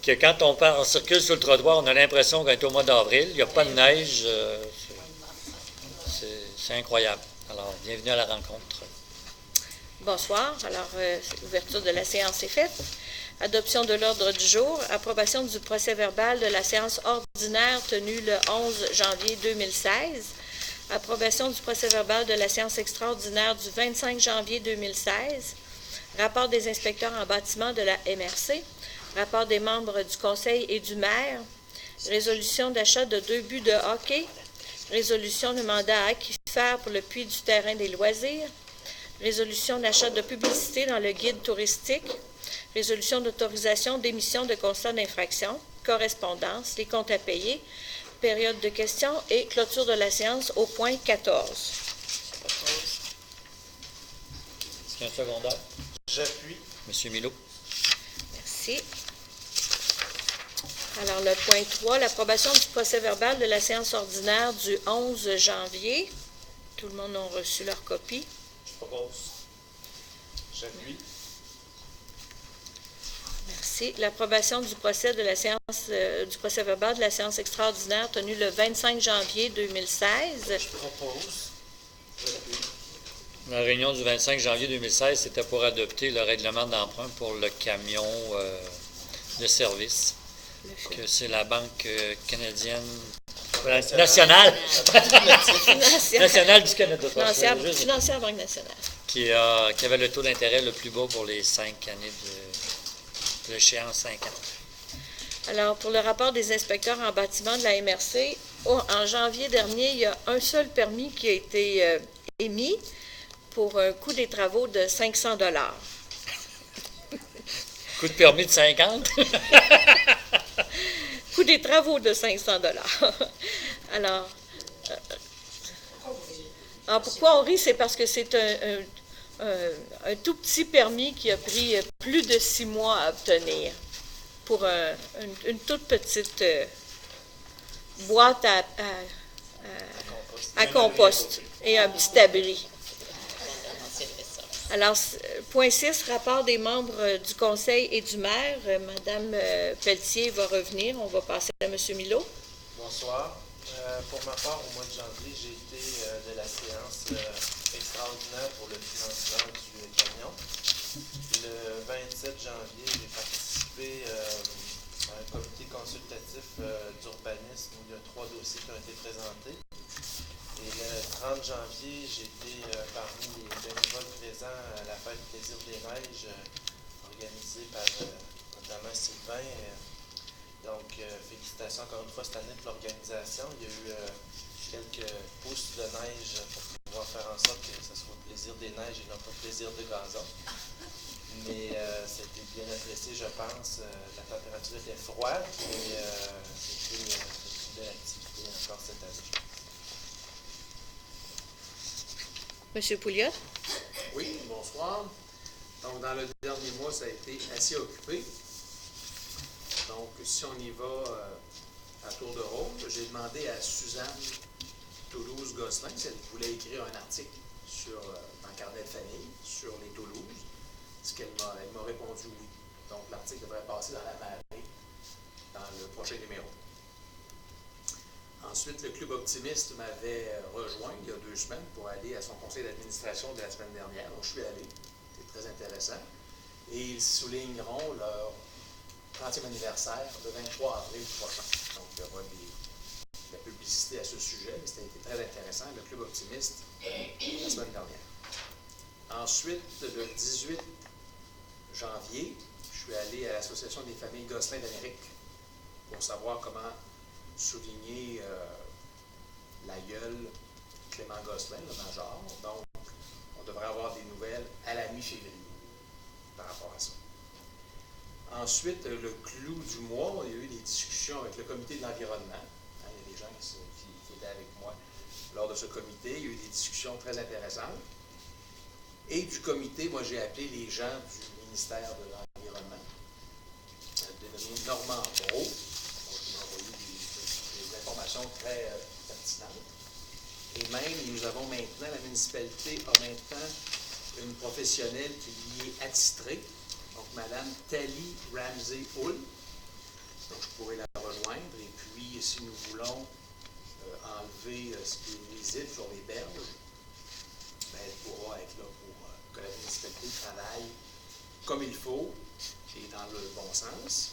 que quand on circule sur le trottoir, on a l'impression qu'on est au mois d'avril. Il n'y a pas de neige. C'est incroyable. Alors, bienvenue à la rencontre. Bonsoir. Alors, l'ouverture de la séance est faite. Adoption de l'ordre du jour. Approbation du procès-verbal de la séance ordinaire tenue le 11 janvier 2016. Approbation du procès-verbal de la séance extraordinaire du 25 janvier 2016. Rapport des inspecteurs en bâtiment de la MRC. Rapport des membres du conseil et du maire. Résolution d'achat de 2 buts de hockey. Résolution de mandat à Aquifère pour le puits du terrain des loisirs. Résolution d'achat de publicité dans le guide touristique. Résolution d'autorisation d'émission de constat d'infraction. Correspondance, les comptes à payer. Période de questions et clôture de la séance au point 14. Est-ce qu'il y a un secondaire? J'appuie. Monsieur Milot. Merci. Alors, le point 3, l'approbation du procès-verbal de la séance ordinaire du 11 janvier. Tout le monde a reçu leur copie. Je propose. J'appuie. Merci. L'approbation du procès de la séance du procès-verbal de la séance extraordinaire tenue le 25 janvier 2016. Je propose. J'appuie. La réunion du 25 janvier 2016, c'était pour adopter le règlement d'emprunt pour le camion de service. Que c'est la Banque canadienne nationale. Nationale du Canada. Financière Banque nationale. Qui avait le taux d'intérêt le plus bas pour les 5 années de l'échéance 5 ans. Alors, pour le rapport des inspecteurs en bâtiment de la MRC, en janvier dernier, il y a un seul permis qui a été émis pour un coût des travaux de 500 $. Coût de permis de 50? Coût des travaux de 500 $. Alors, pourquoi on rit? C'est parce que c'est un tout petit permis qui a pris plus de 6 mois à obtenir pour une toute petite boîte à compost et un petit abri. Alors, point 6, rapport des membres du conseil et du maire. Madame Pelletier va revenir. On va passer à M. Milot. Bonsoir. Pour ma part, au mois de janvier, j'ai été de la séance extraordinaire pour le financement du camion. Le 27 janvier, j'ai participé à un comité consultatif d'urbanisme où il y a 3 dossiers qui ont été présentés. Et le 30 janvier, j'étais parmi les bénévoles présents à la fête Plaisir des Neiges, organisée par notamment Sylvain. Donc, félicitations encore une fois cette année pour l'organisation. Il y a eu quelques pousses de neige pour pouvoir faire en sorte que ce soit Plaisir des Neiges et non pas Plaisir de gazon. Mais c'était bien apprécié, je pense. La température était froide, mais c'était une belle activité encore cette année. M. Pouliot. Oui, bonsoir. Donc, dans le dernier mois, ça a été assez occupé. Donc, si on y va à tour de rôle, j'ai demandé à Suzanne Toulouse-Gosselin si elle voulait écrire un article dans Carnet de famille sur les Toulouse. Elle m'a répondu oui. Donc, l'article devrait passer dans la marée dans le prochain numéro. Ensuite, le Club Optimiste m'avait rejoint il y a 2 semaines pour aller à son conseil d'administration de la semaine dernière. Donc, je suis allé. C'était très intéressant. Et ils souligneront leur 30e anniversaire le 23 avril prochain. Donc, il y aura de la publicité à ce sujet, mais ça a été très intéressant, le Club Optimiste, la semaine dernière. Ensuite, le 18 janvier, je suis allé à l'Association des familles Gosselin d'Amérique pour savoir comment souligner l'aïeul Clément Gosselin, le major. Donc, on devrait avoir des nouvelles à la mi-février par rapport à ça. Ensuite, le clou du mois, il y a eu des discussions avec le comité de l'environnement. Il y a des gens qui étaient avec moi lors de ce comité. Il y a eu des discussions très intéressantes. Et du comité, moi, j'ai appelé les gens du ministère de l'Environnement, dénommé Normand Brault. Donc, il m'a envoyé des informations très pertinentes. Et même, nous avons maintenant, la municipalité a maintenant une professionnelle qui y est attitrée, donc Mme Tali Ramsey-Hull, Donc, je pourrais la rejoindre. Et puis, si nous voulons enlever ce qui est nuisible sur les berges, ben, elle pourra être là pour que la municipalité travaille comme il faut et dans le bon sens.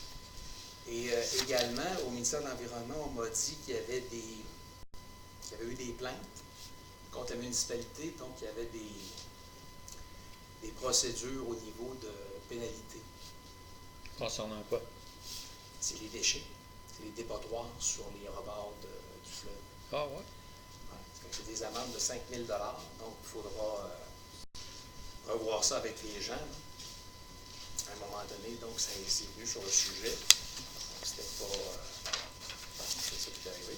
Et également, au ministère de l'Environnement, on m'a dit qu'il y avait eu des plaintes contre la municipalité, donc il y avait des procédures au niveau de pénalité. Concernant quoi? C'est les déchets, c'est les dépotoirs sur les rebords du fleuve. Ah ouais? Ouais, c'est des amendes de 5 000 $, donc il faudra revoir ça avec les gens. À un moment donné, donc c'est venu sur le sujet. Donc c'était pas... c'est ça qui est arrivé.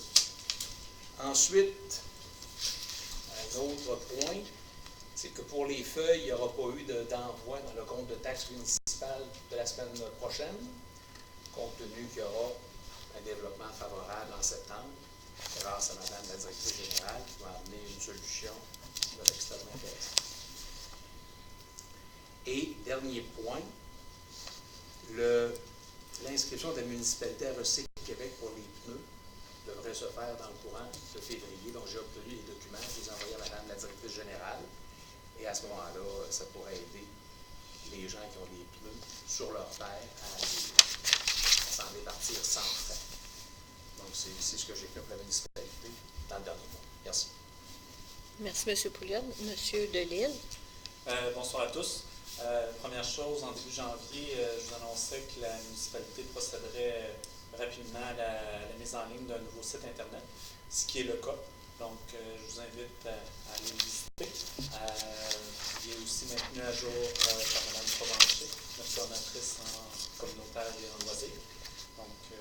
Ensuite, un autre point, c'est que pour les feuilles, il n'y aura pas eu d'envoi dans le compte de taxes municipales de la semaine prochaine, compte tenu qu'il y aura un développement favorable en septembre, grâce à Mme la directrice générale, qui va amener une solution extrêmement intéressante. Et dernier point, l'inscription de la municipalité à Recycle Québec pour les pneus devrait se faire dans le courant de février. Donc, j'ai obtenu les documents, je les ai envoyés à Mme la directrice générale. Et à ce moment-là, ça pourrait aider les gens qui ont des pneus sur leur terre à s'en départir sans frais. Donc, c'est ce que j'ai fait pour la municipalité dans le dernier mois. Merci. Merci, M. Pouliot. M. Delisle. Bonsoir à tous. Première chose, en début janvier, je vous annonçais que la municipalité procéderait rapidement à la mise en ligne d'un nouveau site Internet, ce qui est le cas. Donc, je vous invite à aller le visiter. Il est aussi maintenu à jour par Mme Provencher, notre formatrice en communautaire et en loisirs. Donc,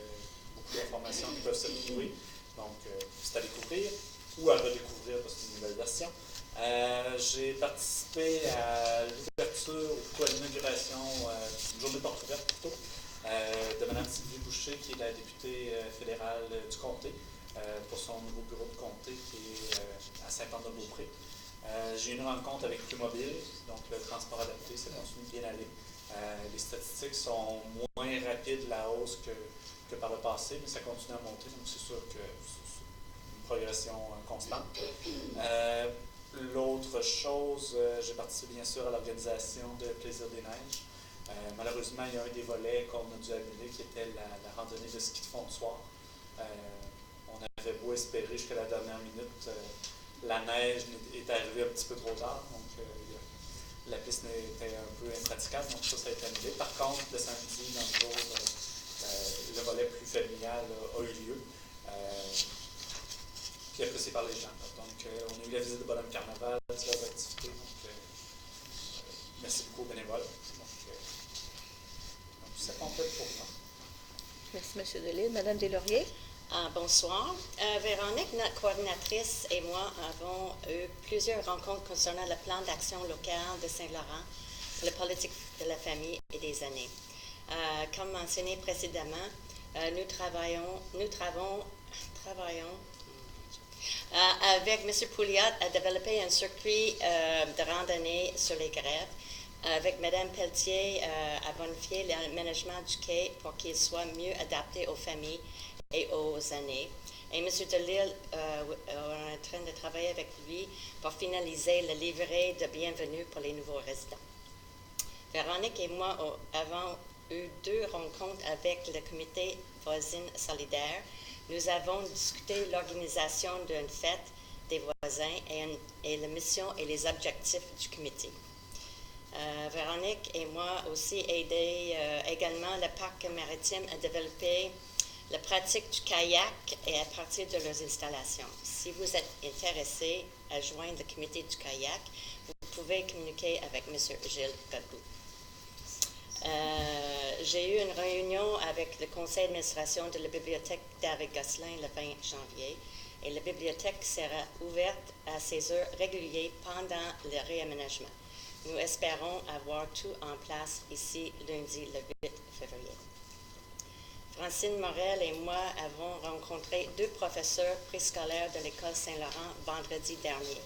beaucoup d'informations qui peuvent se trouver. Donc, c'est à découvrir ou à redécouvrir parce que c'est une nouvelle version. J'ai participé à l'ouverture, ou plutôt à l'inauguration, une journée porte ouverte plutôt, de Mme Sylvie Boucher, qui est la députée fédérale du comté, pour son nouveau bureau de comté qui est à Saint-Anne-de-Beaupré. J'ai eu une rencontre avec Prumobile, donc le transport adapté, ça continue de bien aller. Les statistiques sont moins rapides, la hausse que par le passé, mais ça continue à monter, donc c'est sûr que c'est une progression constante. L'autre chose, j'ai participé bien sûr à l'organisation de Plaisir des Neiges. Malheureusement, il y a un des volets qu'on a dû annuler qui était la randonnée de ski de fond de soir. On avait beau espérer jusqu'à la dernière minute, la neige est arrivée un petit peu trop tard, donc la piste était un peu impraticable, donc ça a été annulé. Par contre, le samedi, dans le jour, le volet plus familial a eu lieu. Puis apprécié par les gens. Donc, on a eu la visite de Bonhomme Carnaval, diverses activités. Donc, merci beaucoup aux bénévoles. Donc, ça complète pour moi. Merci, M. Delisle. Mme Deslauriers. Bonsoir. Véronique, notre coordinatrice, et moi avons eu plusieurs rencontres concernant le plan d'action local de Saint-Laurent, la politique de la famille et des aînés. Comme mentionné précédemment, nous travaillons avec M. Pouliot à développer un circuit de randonnée sur les grèves, avec Mme Pelletier à bonifier l'aménagement du quai pour qu'il soit mieux adapté aux familles et aux aînés. Et M. Delisle, on est en train de travailler avec lui pour finaliser le livret de bienvenue pour les nouveaux résidents. Véronique et moi avons eu 2 rencontres avec le comité voisine solidaire. Nous avons discuté l'organisation d'une fête des voisins et la mission et les objectifs du comité. Véronique et moi aussi aidé également le parc maritime à développer la pratique du kayak et à partir de leurs installations. Si vous êtes intéressé à joindre le comité du kayak, vous pouvez communiquer avec M. Gilles Godbout. J'ai eu une réunion avec le conseil d'administration de la bibliothèque David Gosselin le 20 janvier et la bibliothèque sera ouverte à ses heures régulières pendant le réaménagement. Nous espérons avoir tout en place ici lundi le 8 février. Francine Morel et moi avons rencontré 2 professeurs préscolaires de l'école Saint-Laurent vendredi dernier.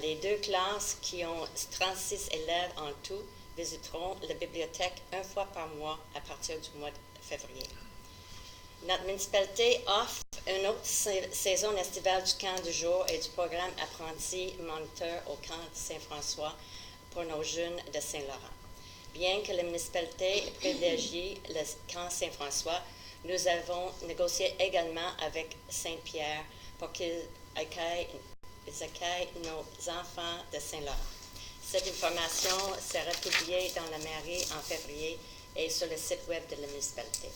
Les 2 classes qui ont 36 élèves en tout visiteront la bibliothèque 1 fois par mois à partir du mois de février. Notre municipalité offre une autre saison estivale du camp du jour et du programme Apprenti Moniteur au camp de Saint-François pour nos jeunes de Saint-Laurent. Bien que la municipalité privilégie le camp Saint-François, nous avons négocié également avec Saint-Pierre pour qu'ils accueillent nos enfants de Saint-Laurent. Cette information sera publiée dans la mairie en février et sur le site web de la municipalité.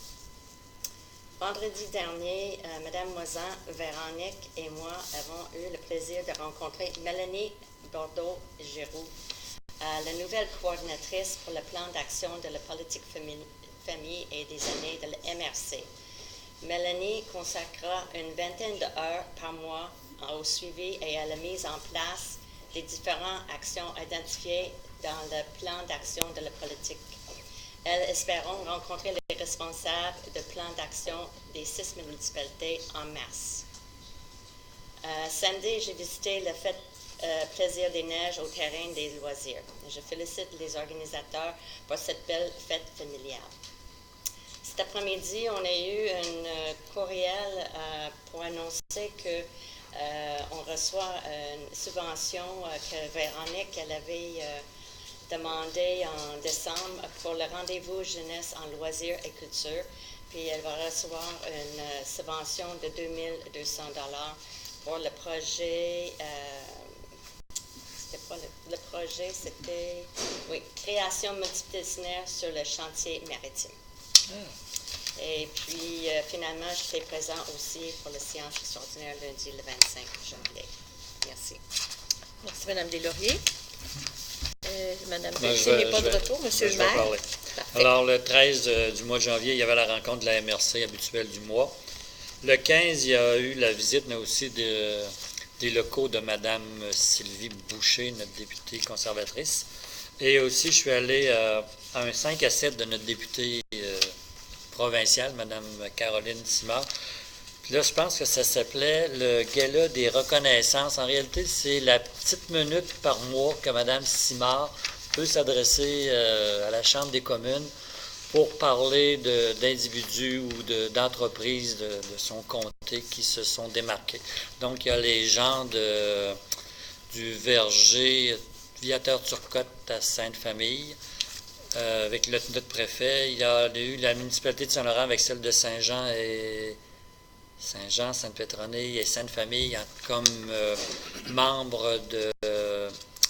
Vendredi dernier, Mme Moisan, Véronique et moi avons eu le plaisir de rencontrer Mélanie Bordeaux-Giroux, la nouvelle coordinatrice pour le plan d'action de la politique famille et des années de la MRC. Mélanie consacrera une vingtaine d'heures par mois au suivi et à la mise en place des différentes actions identifiées dans le plan d'action de la politique. Elles espérons rencontrer les responsables de plan d'action des 6 municipalités en mars. Samedi, j'ai visité le fête Plaisir des Neiges au terrain des loisirs. Je félicite les organisateurs pour cette belle fête familiale. Cet après-midi, on a eu un courriel pour annoncer que on reçoit une subvention que Véronique elle avait demandée en décembre pour le rendez-vous jeunesse en loisirs et culture. Puis elle va recevoir une subvention de 2 200 $ pour le projet. C'était pas le projet, c'était création multidisciplinaire sur le chantier maritime. Et puis, finalement, je serai présent aussi pour la séance extraordinaire lundi le 25 janvier. Merci. Merci, Mme Deslauriers. Mme Pelletier n'est pas de retour. Monsieur le maire. Parfait. Alors, le 13 du mois de janvier, il y avait la rencontre de la MRC habituelle du mois. Le 15, il y a eu la visite, mais aussi des locaux de Mme Sylvie Boucher, notre députée conservatrice. Et aussi, je suis allé à un 5 à 7 de notre députée provinciale, Mme Caroline Simard. Puis là, je pense que ça s'appelait le Gala des reconnaissances. En réalité, c'est la petite minute par mois que Mme Simard peut s'adresser à la Chambre des communes pour parler d'individus ou d'entreprises de son comté qui se sont démarqués. Donc, il y a les gens du Verger, Viateur-Turcotte à Sainte-Famille, avec notre préfet. Il y a eu la municipalité de Saint-Laurent avec celle de Saint-Jean et Saint-Jean, Sainte-Pétronille et Sainte-Famille comme membres de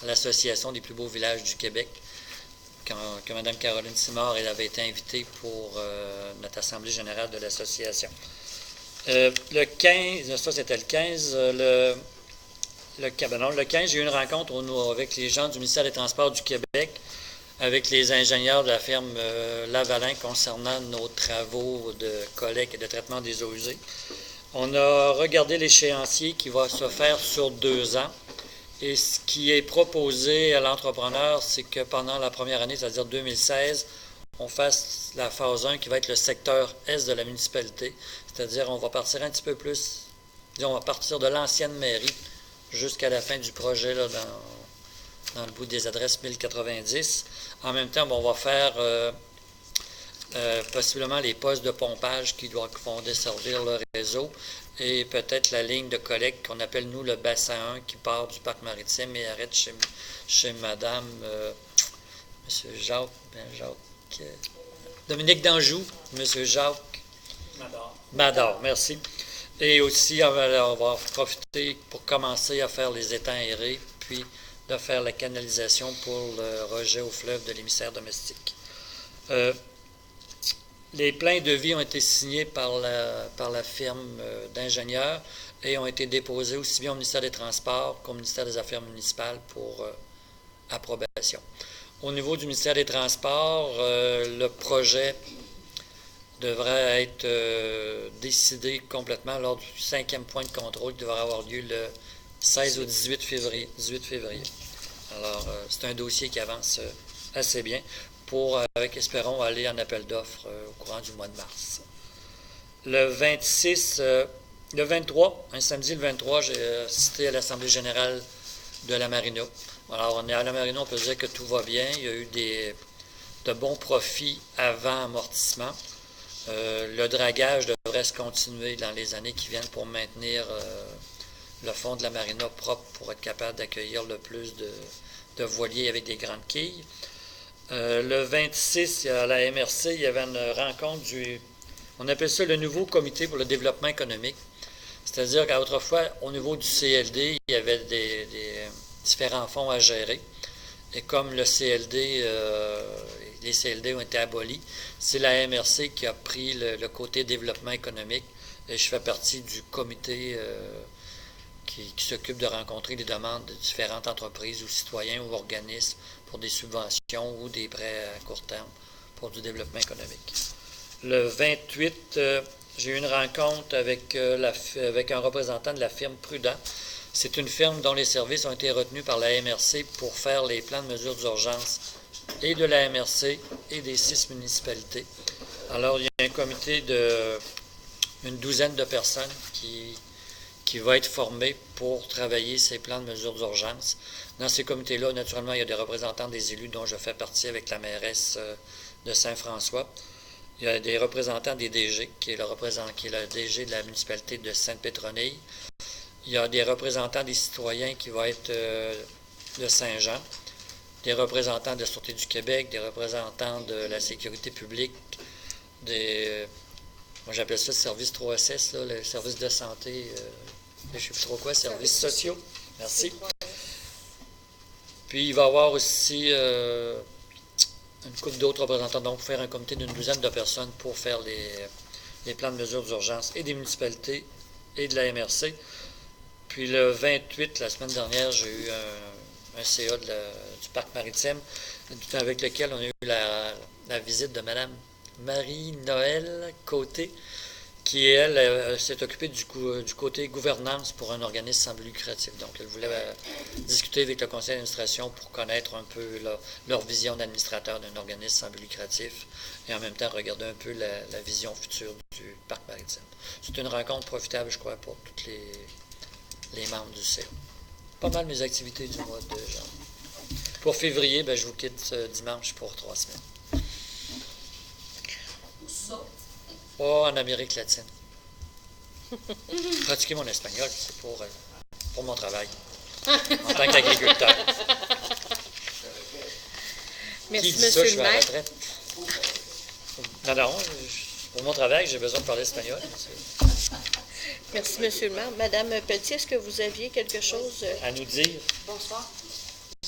l'Association des plus beaux villages du Québec, que Mme Caroline Simard elle avait été invitée pour notre Assemblée générale de l'association. Le 15, ça c'était le 15, le 15, j'ai eu une rencontre avec les gens du ministère des Transports du Québec, avec les ingénieurs de la ferme Lavalin concernant nos travaux de collecte et de traitement des eaux usées. On a regardé l'échéancier qui va se faire sur 2 ans. Et ce qui est proposé à l'entrepreneur, c'est que pendant la première année, c'est-à-dire 2016, on fasse la phase 1 qui va être le secteur Est de la municipalité. C'est-à-dire on va partir un petit peu plus, disons, on va partir de l'ancienne mairie jusqu'à la fin du projet là, dans le bout des adresses 1090. En même temps, on va faire possiblement les postes de pompage qui vont desservir le réseau et peut-être la ligne de collecte qu'on appelle, nous, le bassin 1 qui part du parc maritime et arrête chez Madame, M. Dominique d'Anjou, M. Jacques Mador, merci. Et aussi, on va profiter pour commencer à faire les étangs aérés, puis de faire la canalisation pour le rejet au fleuve de l'émissaire domestique. Les plans de devis ont été signés par la firme d'ingénieurs et ont été déposés aussi bien au ministère des Transports qu'au ministère des Affaires municipales pour approbation. Au niveau du ministère des Transports, le projet devrait être décidé complètement lors du 5e point de contrôle qui devrait avoir lieu le 16 au 18 février. Alors, c'est un dossier qui avance assez bien pour, espérons, aller en appel d'offres au courant du mois de mars. Le 23, un samedi le 23, j'ai assisté à l'Assemblée générale de la Marina. Alors, on est à la Marina, on peut dire que tout va bien. Il y a eu de bons profits avant amortissement. Le dragage devrait se continuer dans les années qui viennent pour maintenir le fond de la marina propre pour être capable d'accueillir le plus de voiliers avec des grandes quilles. Le 26, à la MRC, il y avait une rencontre on appelle ça le nouveau comité pour le développement économique. C'est-à-dire qu'autrefois, au niveau du CLD, il y avait des différents fonds à gérer. Et comme les CLD ont été abolis, c'est la MRC qui a pris le côté développement économique. Et je fais partie du comité qui s'occupe de rencontrer les demandes de différentes entreprises ou citoyens ou organismes pour des subventions ou des prêts à court terme pour du développement économique. Le 28, j'ai eu une rencontre avec un représentant de la firme Prudent. C'est une firme dont les services ont été retenus par la MRC pour faire les plans de mesures d'urgence et de la MRC et des 6 municipalités. Alors, il y a un comité une douzaine de personnes qui va être formé pour travailler ces plans de mesures d'urgence. Dans ces comités-là, naturellement, il y a des représentants des élus dont je fais partie avec la mairesse de Saint-François. Il y a des représentants des DG, qui est le DG de la municipalité de Sainte-Pétronille. Il y a des représentants des citoyens qui vont être de Saint-Jean, des représentants de la Sûreté du Québec, des représentants de la sécurité publique, moi j'appelle ça le service 3SS, là, le service de santé, je ne sais plus trop quoi, services sociaux. Merci. Puis il va y avoir aussi une couple d'autres représentants, donc faire un comité d'une douzaine de personnes pour faire les plans de mesures d'urgence et des municipalités et de la MRC. Puis le 28, la semaine dernière, j'ai eu un CA du Parc maritime, avec lequel on a eu la visite de Mme Marie-Noël Côté, qui, elle, s'est occupée du côté gouvernance pour un organisme sans but lucratif. Donc, elle voulait discuter avec le conseil d'administration pour connaître un peu leur vision d'administrateur d'un organisme sans but lucratif et en même temps regarder un peu la vision future du Parc maritime. C'est une rencontre profitable, je crois, pour tous les membres du CA. Pas mal mes activités du mois de janvier. Pour février, je vous quitte dimanche pour 3 semaines. Oh, en Amérique latine. Pratiquer mon espagnol, c'est pour mon travail, en tant qu'agriculteur. Merci, Qui dit monsieur ça, je le suis à la maire. retraite? Non, pour mon travail, j'ai besoin de parler espagnol. Merci, monsieur le maire. Madame Pelletier, est-ce que vous aviez quelque chose À nous dire. Bonsoir.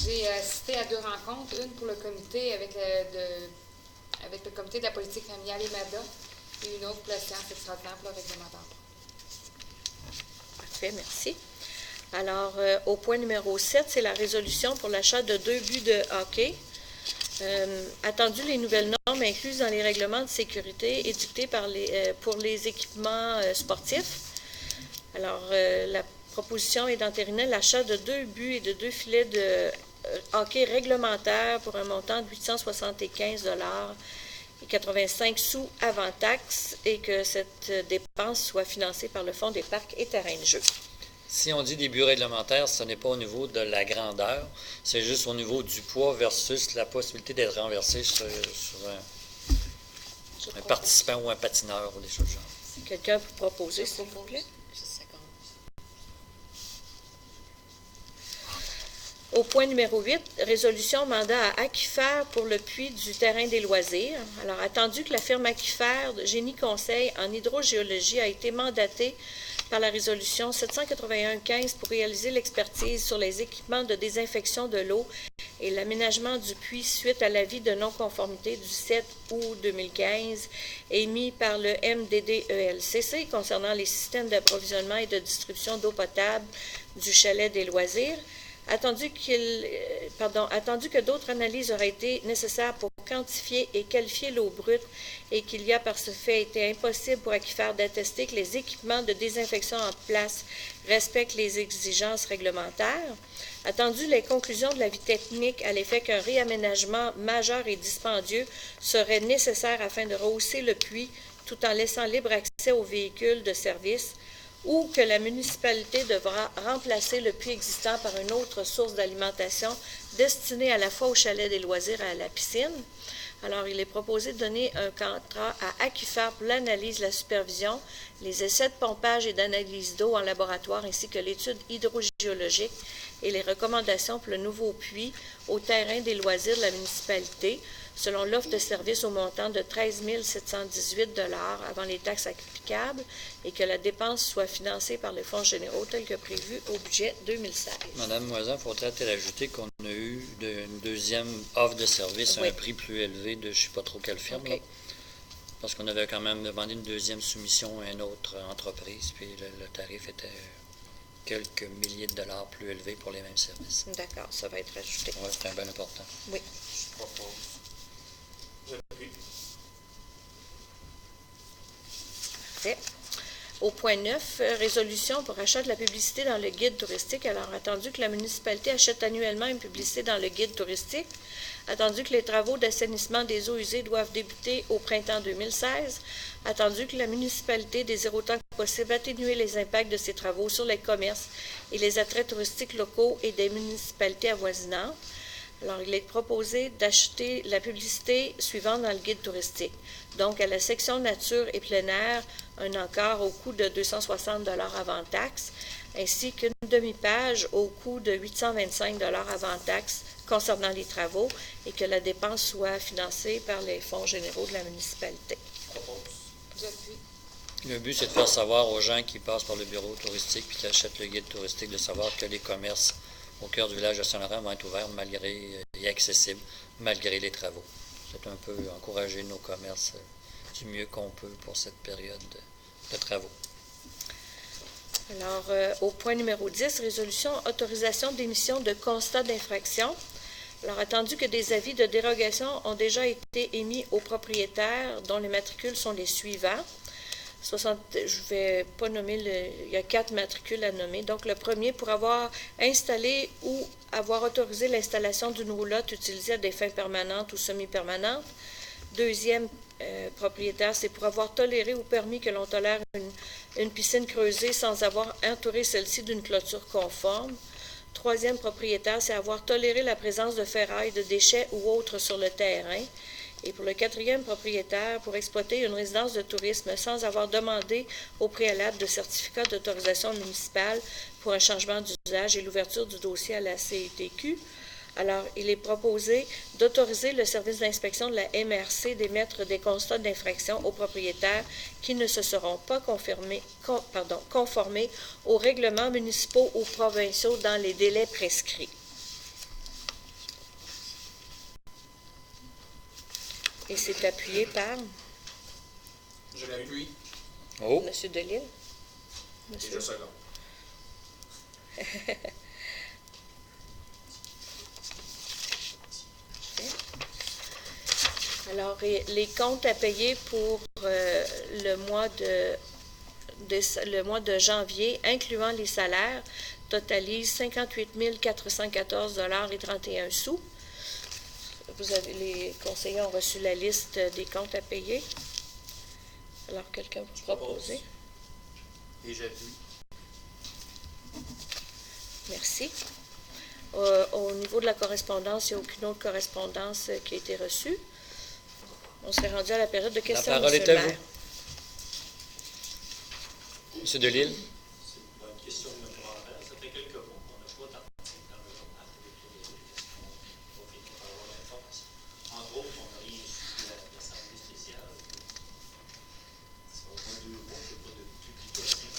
J'ai assisté à 2 rencontres, une pour le comité avec le comité de la politique familiale EMADA et une autre pour la séance extraordinaire pour le règlement d'ordre. Parfait, merci. Alors, au point numéro 7, c'est la résolution pour l'achat de 2 buts de hockey. Attendu les nouvelles normes incluses dans les règlements de sécurité édictés pour les équipements sportifs. Alors, la proposition est d'entériner l'achat de 2 buts et de 2 filets de hockey réglementaires pour un montant de 875,85 avant taxe et que cette dépense soit financée par le Fonds des parcs et terrains de jeu. Si on dit des buts réglementaires, ce n'est pas au niveau de la grandeur, c'est juste au niveau du poids versus la possibilité d'être renversé sur un participant ou un patineur ou des choses du genre. Quelqu'un peut proposer, s'il vous plaît? Au point numéro 8, résolution mandat à Aquifer pour le puits du terrain des loisirs. Alors, attendu que la firme Aquifer de Génie Conseil en hydrogéologie a été mandatée par la résolution 781-15 pour réaliser l'expertise sur les équipements de désinfection de l'eau et l'aménagement du puits suite à l'avis de non-conformité du 7 août 2015 émis par le MDDELCC concernant les systèmes d'approvisionnement et de distribution d'eau potable du chalet des loisirs. Attendu que d'autres analyses auraient été nécessaires pour quantifier et qualifier l'eau brute et qu'il y a par ce fait été impossible pour Aquifer d'attester que les équipements de désinfection en place respectent les exigences réglementaires. Attendu les conclusions de l'avis technique à l'effet qu'un réaménagement majeur et dispendieux serait nécessaire afin de rehausser le puits tout en laissant libre accès aux véhicules de service, ou que la municipalité devra remplacer le puits existant par une autre source d'alimentation destinée à la fois au chalet des loisirs et à la piscine. Alors, il est proposé de donner un contrat à Accufer pour l'analyse, la supervision, les essais de pompage et d'analyse d'eau en laboratoire, ainsi que l'étude hydrogéologique et les recommandations pour le nouveau puits au terrain des loisirs de la municipalité, selon l'offre de service au montant de 13 718 avant les taxes applicables et que la dépense soit financée par les fonds généraux tels que prévu au budget 2016. Madame Moisan, il faudrait ajouter qu'on a eu une deuxième offre de service à Oui. un prix plus élevé de je ne sais pas trop quelle firme. OK. Là. Parce qu'on avait quand même demandé une deuxième soumission à une autre entreprise, puis le tarif était quelques milliers de dollars plus élevé pour les mêmes services. D'accord, ça va être ajouté. Oui, c'est un bien important. Oui. Je propose. J'appuie. Parfait. Au point 9, résolution pour achat de la publicité dans le guide touristique. Alors, attendu que la municipalité achète annuellement une publicité dans le guide touristique, attendu que les travaux d'assainissement des eaux usées doivent débuter au printemps 2016, attendu que la municipalité désire autant que possible atténuer les impacts de ces travaux sur les commerces et les attraits touristiques locaux et des municipalités avoisinantes. Alors, il est proposé d'acheter la publicité suivante dans le guide touristique. Donc, à la section nature et plein air, un encart au coût de 260 avant taxe, ainsi qu'une demi-page au coût de 825 avant taxe concernant les travaux et que la dépense soit financée par les fonds généraux de la municipalité. J'appuie. Le but, c'est de faire savoir aux gens qui passent par le bureau touristique puis qui achètent le guide touristique de savoir que les commerces au cœur du village de Saint-Laurent vont être ouverts et accessibles malgré les travaux. C'est un peu encourager nos commerces du mieux qu'on peut pour cette période de travaux. Alors, au point numéro 10, résolution autorisation d'émission de constat d'infraction. Alors, attendu que des avis de dérogation ont déjà été émis aux propriétaires dont les matricules sont les suivants. Je ne vais pas nommer, il y a 4 matricules à nommer. Donc, le premier, pour avoir installé ou avoir autorisé l'installation d'une roulotte utilisée à des fins permanentes ou semi-permanentes. Deuxième propriétaire, c'est pour avoir toléré ou permis que l'on tolère une piscine creusée sans avoir entouré celle-ci d'une clôture conforme. Troisième propriétaire, c'est avoir toléré la présence de ferraille, de déchets ou autres sur le terrain. Et pour le quatrième propriétaire, pour exploiter une résidence de tourisme sans avoir demandé au préalable de certificat d'autorisation municipale pour un changement d'usage et l'ouverture du dossier à la CETQ. Alors, il est proposé d'autoriser le service d'inspection de la MRC d'émettre des constats d'infraction aux propriétaires qui ne se seront pas conformés aux règlements municipaux ou provinciaux dans les délais prescrits. Et c'est appuyé par Je l'appuie Oh! M. Delisle. et je second. Alors, les comptes à payer pour le mois de janvier, incluant les salaires, totalisent 58 414,31 $. Les conseillers ont reçu la liste des comptes à payer. Alors, quelqu'un vous propose? Et j'appuie. Merci. Au niveau de la correspondance, il n'y a aucune autre correspondance qui a été reçue. On serait rendu à la période de questions. La parole est à vous. Monsieur Delisle. C'est une question supplémentaire. Ça fait quelques mois qu'on n'a pas d'article dans le journal pour avoir l'information. Entre autres, on a rien su de l'Assemblée spéciale. Ça fait au moins 2 mois qu'il n'y a pas de publication.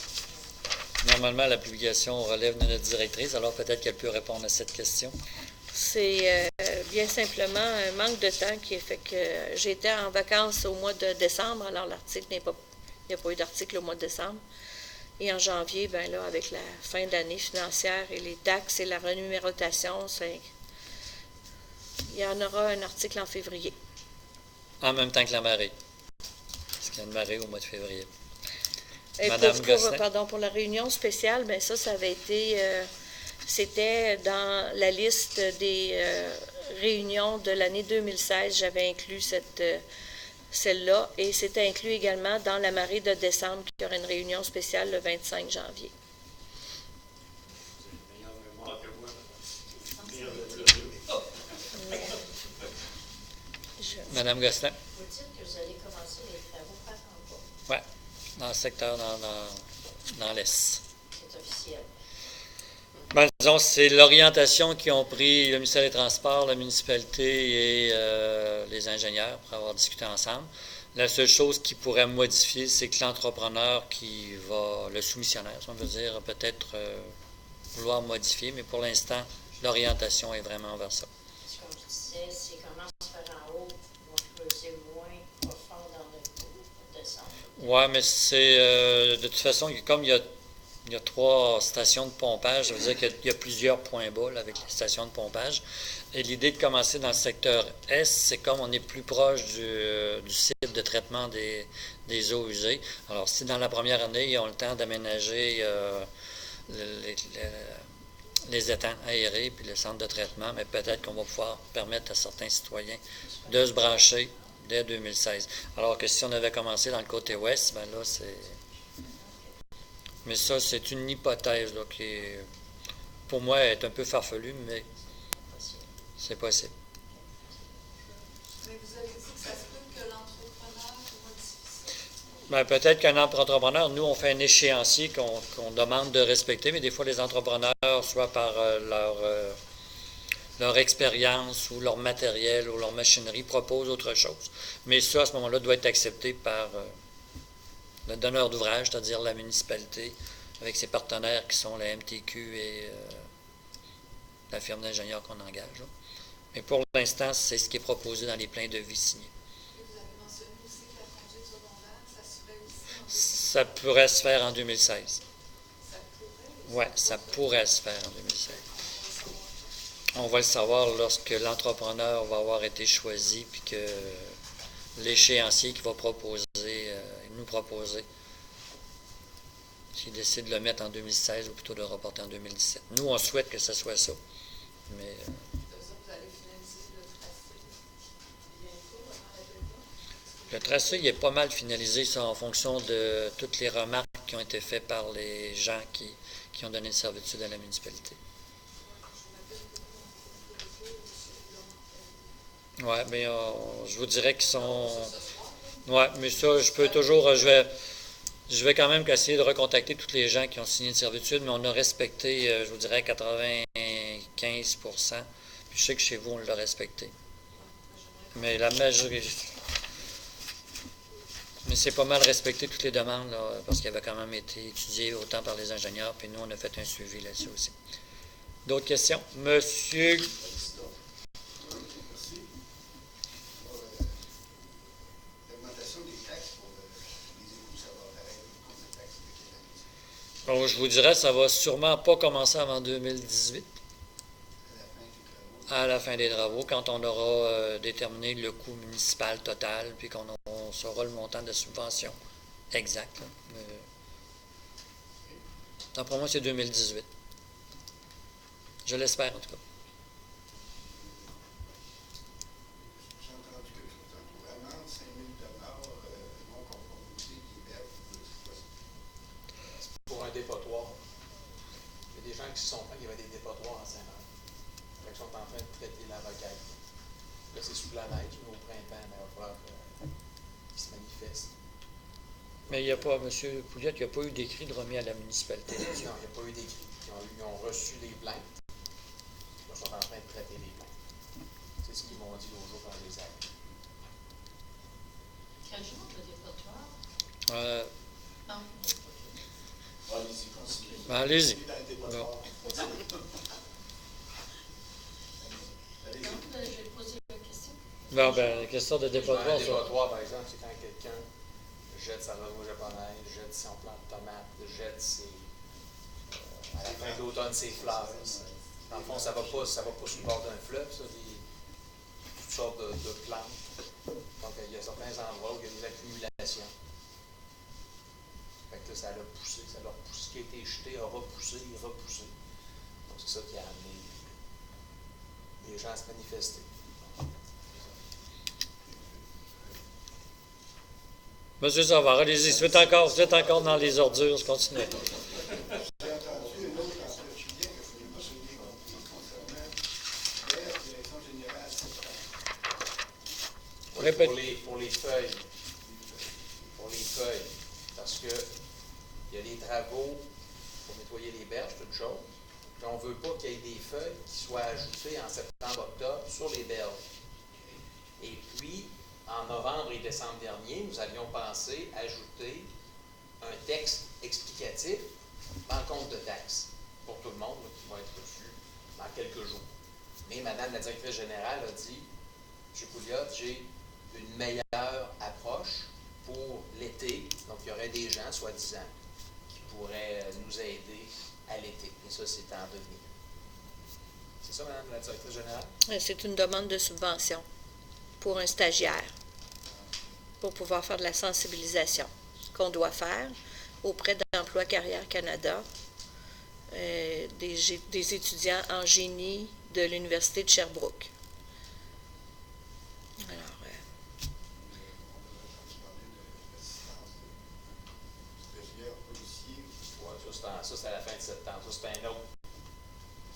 Normalement, la publication relève de notre directrice, alors peut-être qu'elle peut répondre à cette question. C'est bien simplement un manque de temps qui a fait que j'étais en vacances au mois de décembre, alors l'article il n'y a pas eu d'article au mois de décembre. Et en janvier, ben là, avec la fin d'année financière et les taxes et la renumérotation, il y en aura un article en février. En même temps que la marée. Parce qu'il y a une marée au mois de février. Et Madame Gosselin. pour la réunion spéciale, ben ça avait été, c'était dans la liste des réunions de l'année 2016. J'avais inclus celle-là et c'était inclus également dans la marée de décembre qui aura une réunion spéciale le 25 janvier. Vous avez une meilleure mémoire que moi. Meilleure de Madame Gosselin? Vous dites que vous allez commencer les travaux par en bas. Oui, dans le secteur, dans l'Est. C'est officiel. Ben, disons, c'est l'orientation qui ont pris le ministère des Transports, la municipalité et les ingénieurs pour avoir discuté ensemble. La seule chose qui pourrait modifier, c'est que l'entrepreneur qui va, le soumissionnaire, si on veut dire, peut-être vouloir modifier, mais pour l'instant, l'orientation est vraiment vers ça. Comme je disais, s'il commence par en haut, ils vont creuser moins profond dans le trou pour descendre. Oui, mais c'est de toute façon, comme il y a 3 stations de pompage, ça veut dire qu'il y a plusieurs points bas là, avec les stations de pompage. Et l'idée de commencer dans le secteur Est, c'est comme on est plus proche du site de traitement des eaux usées. Alors, si dans la première année, ils ont le temps d'aménager les étangs aérés puis le centre de traitement, mais peut-être qu'on va pouvoir permettre à certains citoyens de se brancher dès 2016. Alors que si on avait commencé dans le côté ouest, ben là, c'est... Mais ça, c'est une hypothèse là, qui, pour moi, est un peu farfelue, mais c'est possible. Mais vous avez dit que ça se peut que l'entrepreneur modifie ça. Ben, peut-être qu'un entrepreneur, nous, on fait un échéancier qu'on demande de respecter, mais des fois, les entrepreneurs, soit par leur expérience ou leur matériel ou leur machinerie, proposent autre chose. Mais ça, à ce moment-là, doit être accepté par le donneur d'ouvrage, c'est-à-dire la municipalité, avec ses partenaires qui sont la MTQ et la firme d'ingénieurs qu'on engage. Là. Mais pour l'instant, c'est ce qui est proposé dans les plans de vie signés. Et vous avez mentionné aussi que la conduite secondaire, ça se fait aussi en 2016. Ça pourrait se faire en 2016. Ça pourrait? Oui, ça pourrait se faire en 2016. On va le savoir lorsque l'entrepreneur va avoir été choisi, puis que l'échéancier qui va nous proposer, s'il décide de le mettre en 2016 ou plutôt de le reporter en 2017. Nous, on souhaite que ce soit ça. Mais Vous allez finaliser le tracé bientôt avant la deadline? le tracé, il est pas mal finalisé, ça, en fonction de toutes les remarques qui ont été faites par les gens qui ont donné le servitude à la municipalité. Oui, mais je vous dirais qu'ils sont... Oui, mais ça, je peux toujours... Je vais quand même essayer de recontacter tous les gens qui ont signé une servitude, mais on a respecté, je vous dirais, 95%. Puis je sais que chez vous, on l'a respecté. Mais la majorité... Mais c'est pas mal respecté toutes les demandes, là, parce qu'il avait quand même été étudié autant par les ingénieurs, puis nous, on a fait un suivi là-dessus aussi. D'autres questions? Monsieur... Bon, je vous dirais, ça va sûrement pas commencer avant 2018, à la fin des travaux, quand on aura déterminé le coût municipal total, puis qu'on saura le montant de subvention exact. D'après moi, c'est 2018. Je l'espère, en tout cas. J'ai entendu quelque chose tantôt. Amende, 5 000 non-conformité d'hiver. Pour un dépotoir. Il y a des gens qui se sont plaints qu'il y avait des dépotoirs en Saint-Marc. Ils sont en train de traiter la requête. Là, c'est sous la neige, mais au printemps, il va falloir qu'ils se manifestent. Mais il n'y a pas, M. Pouliot, il n'y a pas eu d'écrit de remis à la municipalité. Non, il n'y a pas eu d'écrit. Ils ont reçu des plaintes. Ils sont en train de traiter les plaintes. C'est ce qu'ils m'ont dit l'autre jour quand je les ai appelés. Quel jour le dépotoir? Non. Allez-y, continuez. Ben, allez-y. Dans le dépotoir. Bon. Allez-y. Donc, je vais poser une question. Bon, ben, question de Un dépotoir, ça. dépotoir, par exemple, c'est quand quelqu'un jette sa renault japonaise, jette son plant de tomates, jette à la fin de l'automne ses fleurs. Dans le fond, ça va pas sur le bord d'un fleuve, ça, toutes sortes de plantes. Donc, il y a certains endroits où il y a des accumulations. Fait que là, ça a poussé, ce qui a été jeté a repoussé et repoussé. Donc, c'est ça qui a amené les gens à se manifester. Monsieur Savard, allez-y. Vous êtes encore dans les ordures, continuez. J'ai entendu une autre en particulier que je ne voulais pas souligner concernant la direction générale. Oui. Répète. Pour les feuilles. Pour les feuilles. Parce que il y a des travaux pour nettoyer les berges, c'est une chose. Puis on ne veut pas qu'il y ait des feuilles qui soient ajoutées en septembre-octobre sur les berges. Et puis, en novembre et décembre dernier, nous avions pensé ajouter un texte explicatif dans le compte de taxes pour tout le monde là, qui va être reçu dans quelques jours. Mais Madame la directrice générale a dit, M. Pouliot, j'ai une meilleure approche pour l'été. Donc, il y aurait des gens, soi-disant, qui pourraient nous aider à l'été. Et ça, c'est en devenir. C'est ça, Madame la directrice générale? C'est une demande de subvention pour un stagiaire, pour pouvoir faire de la sensibilisation qu'on doit faire auprès d'Emploi Carrière Canada, des étudiants en génie de l'Université de Sherbrooke. Alors, Ça, c'est à la fin de septembre. Ça, c'est un autre.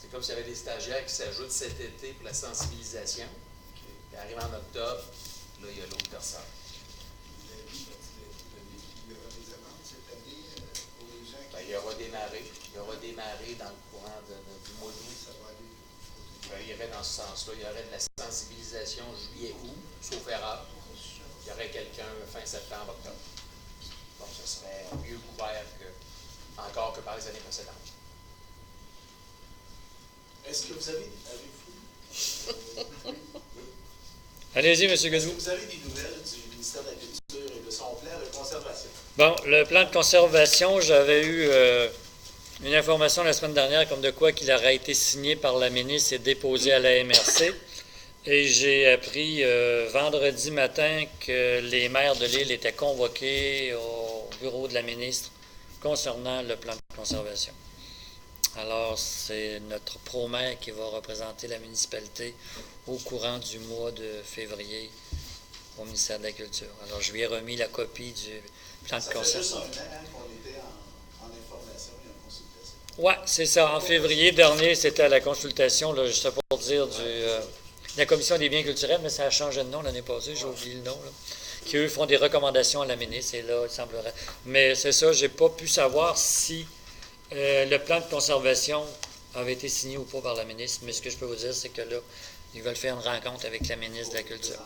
C'est comme s'il y avait des stagiaires qui s'ajoutent cet été pour la sensibilisation. Puis arrive en octobre, là, il y a l'autre personne. Ben, il aura démarré dans le courant du mois d'août. Il y aurait dans ce sens-là, il y aurait de la sensibilisation juillet-août, sauf erreur. Il y aurait quelqu'un fin septembre, octobre. Donc, ce serait mieux couvert encore que par les années précédentes. Est-ce que vous avez... Allez-y, M. Est-ce Gazou. que vous avez des nouvelles du ministère de l'Agriculture et de son plan de conservation? Bon, le plan de conservation, j'avais eu une information la semaine dernière comme de quoi qu'il aurait été signé par la ministre et déposé à la MRC. Et j'ai appris vendredi matin que les maires de l'île étaient convoqués au bureau de la ministre concernant le plan de conservation. Alors, c'est notre pro-maire qui va représenter la municipalité au courant du mois de février au ministère de la Culture. Alors, je lui ai remis la copie du plan de conservation. Ça fait juste un an qu'on était en information et en consultation. Oui, c'est ça. En février dernier, c'était à la consultation, là, juste pour dire, de la Commission des biens culturels, mais ça a changé de nom l'année passée, j'ai oublié le nom, là, qui, eux, font des recommandations à la ministre, et là, il semblerait. Mais c'est ça, je n'ai pas pu savoir si le plan de conservation avait été signé ou pas par la ministre, mais ce que je peux vous dire, c'est que là, ils veulent faire une rencontre avec la ministre de la Culture.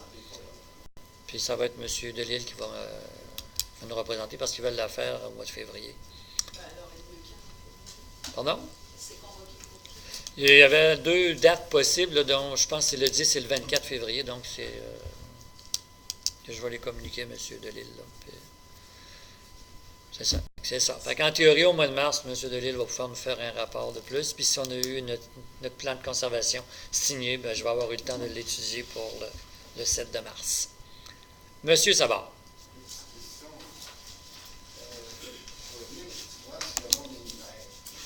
Puis ça va être M. Delisle qui va nous représenter parce qu'ils veulent la faire au mois de février. Pardon? Il y avait 2 dates possibles, là, dont je pense que c'est le 10 et le 24 février, donc c'est que je vais les communiquer à M. Delisle. Là, puis, c'est ça. C'est ça. Fait qu'en théorie, au mois de mars, M. Delisle va pouvoir nous faire un rapport de plus. Puis si on a eu notre plan de conservation signé, ben, je vais avoir eu le temps de l'étudier pour le 7 de mars. Monsieur Savard.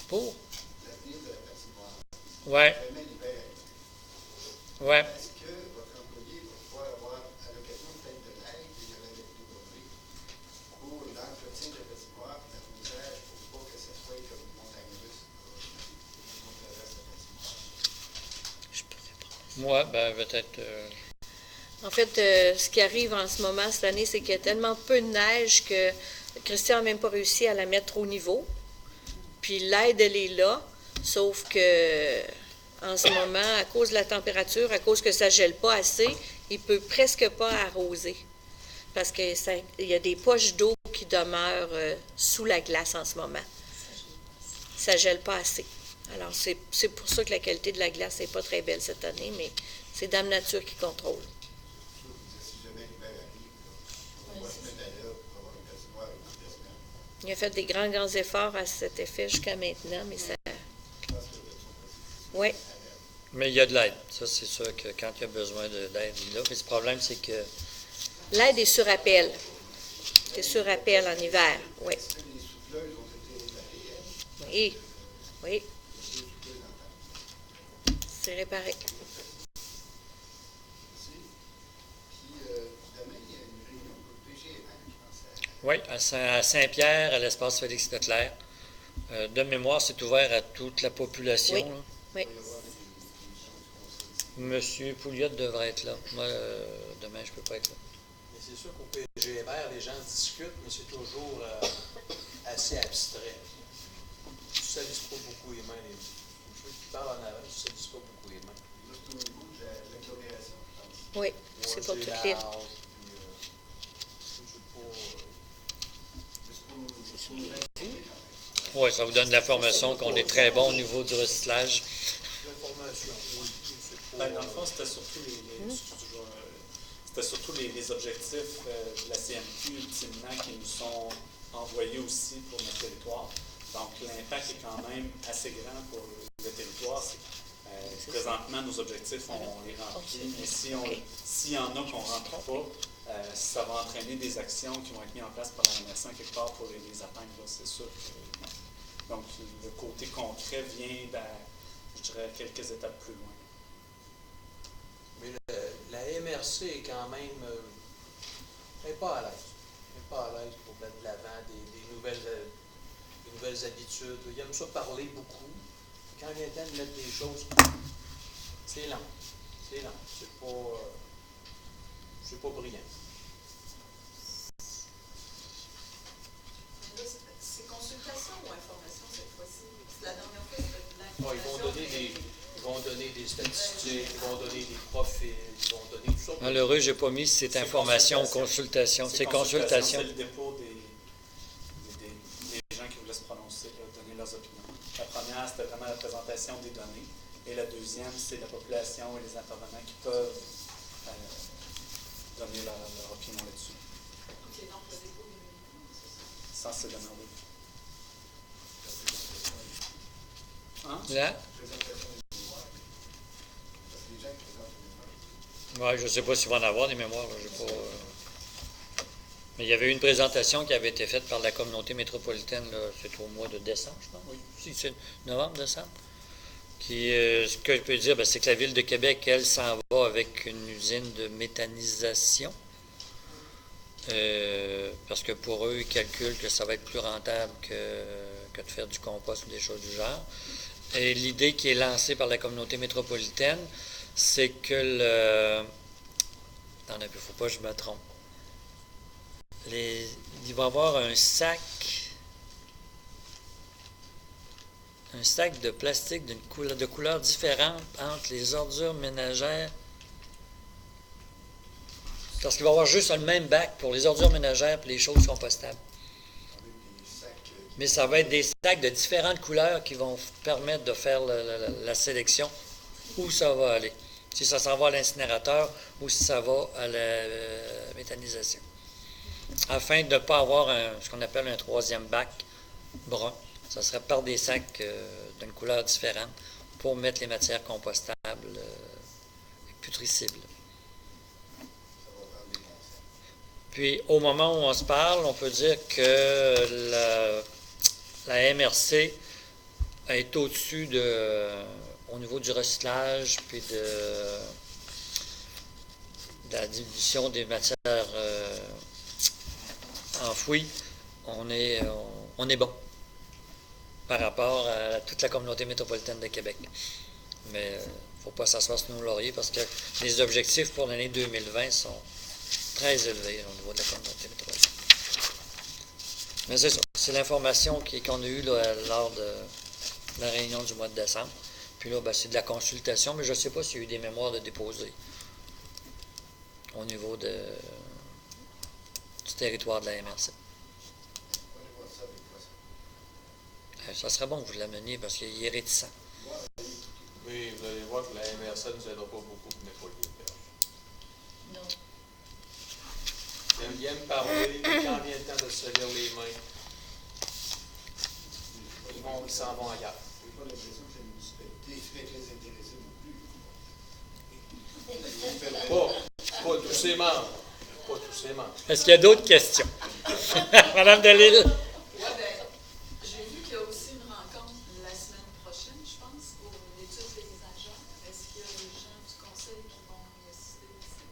Pour? Oui. Oui. Est-ce que votre employé va pouvoir avoir à l'occasion peut-être de l'aide et de la développer pour l'entretien de la patinoire et l'arrosage pour pas que ça soit comme une montagne russe pour le reste de la patinoire? Je peux répondre. Moi, ben peut-être... En fait, ce qui arrive en ce moment, cette année, c'est qu'il y a tellement peu de neige que Christian n'a même pas réussi à la mettre au niveau. Puis l'aide, elle est là, sauf que en ce moment, à cause de la température, à cause que ça ne gèle pas assez, il ne peut presque pas arroser. Parce qu'il y a des poches d'eau qui demeurent sous la glace en ce moment. Ça ne gèle pas assez. Alors, c'est pour ça que la qualité de la glace n'est pas très belle cette année, mais c'est Dame Nature qui contrôle. Il a fait des grands efforts à cet effet jusqu'à maintenant, mais ça... Oui. Mais il y a de l'aide. Ça, c'est sûr que quand il y a besoin d'aide, il est là. Mais le problème, c'est que... L'aide est sur appel. C'est sur appel en hiver, oui. Oui. Oui. C'est réparé. Oui, à Saint-Pierre, à l'espace Félix-Leclerc. De mémoire, c'est ouvert à toute la population. Oui. Là. Oui. Monsieur Pouliot devrait être là. Moi, demain, je ne peux pas être là. C'est sûr qu'au PGMR, les gens discutent, mais c'est toujours assez abstrait. Ils ne salissent pas beaucoup les mains. Ceux qui parlent en avant, ils ne salissent pas beaucoup les mains. Là, c'est au niveau de l'agglomération, je pense. Oui, c'est pour toutes les... Oui, ça vous donne de l'information qu'on est très bon au niveau du recyclage. L'information, oui. Dans le fond, c'était surtout les objectifs de la CMQ ultimement qui nous sont envoyés aussi pour notre territoire. Donc, l'impact est quand même assez grand pour le territoire. Présentement, nos objectifs, on les remplit, mais s'il y en a qu'on ne remplit pas, ça va entraîner des actions qui vont être mises en place par la MRC quelque part pour les atteindre, c'est sûr. Donc, le côté concret vient, je dirais, quelques étapes plus loin. Mais la MRC est quand même elle n'est pas à l'aise. Elle n'est pas à l'aise pour mettre de l'avant des nouvelles habitudes. Il aime ça parler beaucoup. Quand il vient le temps de mettre des choses, c'est lent. C'est lent. C'est pas brillant. C'est consultation ou information cette fois-ci? La dernière fois, c'était de Ils vont donner des statistiques, ils vont donner des profils, ils vont donner tout ça. Malheureux, je n'ai pas mis si c'est information ou consultation. C'est consultation. C'est le dépôt des gens qui voulaient se prononcer, donner leurs opinions. La première, c'était vraiment la présentation des données. Et la deuxième, c'est la population et les intervenants qui peuvent donner leur opinion là-dessus. OK, donc le dépôt des millions, c'est ça? Sans se demander. Hein? Là? Oui, je ne sais pas s'il va en avoir des mémoires. Mais il y avait une présentation qui avait été faite par la communauté métropolitaine, c'est au mois de décembre, je pense. Oui. Si, c'est novembre, décembre. Ce que je peux dire, c'est que la Ville de Québec, elle, s'en va avec une usine de méthanisation. Parce que pour eux, ils calculent que ça va être plus rentable que de faire du compost ou des choses du genre. Et l'idée qui est lancée par la communauté métropolitaine, c'est que Attendez un peu, il ne faut pas que je me trompe. Il va y avoir un sac de plastique de couleurs différentes entre les ordures ménagères. Parce qu'il va y avoir juste le même bac pour les ordures ménagères et les choses compostables. Mais ça va être des sacs de différentes couleurs qui vont permettre de faire la sélection où ça va aller. Si ça s'en va à l'incinérateur ou si ça va à la méthanisation. Afin de ne pas avoir ce qu'on appelle un troisième bac brun. Ça serait par des sacs d'une couleur différente pour mettre les matières compostables et putricibles. Puis, au moment où on se parle, on peut dire que la MRC est au-dessus au niveau du recyclage puis de la dilution des matières enfouies. On est bon par rapport à toute la communauté métropolitaine de Québec. Mais il ne faut pas s'asseoir sur nos lauriers parce que les objectifs pour l'année 2020 sont très élevés au niveau de la communauté métropolitaine. Mais c'est ça, c'est l'information qu'on a eue lors de la réunion du mois de décembre. Puis là, c'est de la consultation, mais je ne sais pas s'il y a eu des mémoires de déposer au niveau du territoire de la MRC. Ça serait bon que vous l'ameniez parce qu'il est réticent. Oui, vous allez voir que la MRC ne nous aidera pas beaucoup pour nettoyer les perches. Non. Il aime parler, quand vient le temps de se salir les mains, ils s'en vont ailleurs. Je n'ai pas l'impression que la municipalité est très intéressée non plus. Pas tous ses membres. Pas tous ses membres. Est-ce qu'il y a d'autres questions? Madame Delisle? Oui, j'ai vu qu'il y a aussi une rencontre la semaine prochaine, je pense, pour l'étude paysagère. Est-ce qu'il y a des gens du conseil qui vont y assister aussi?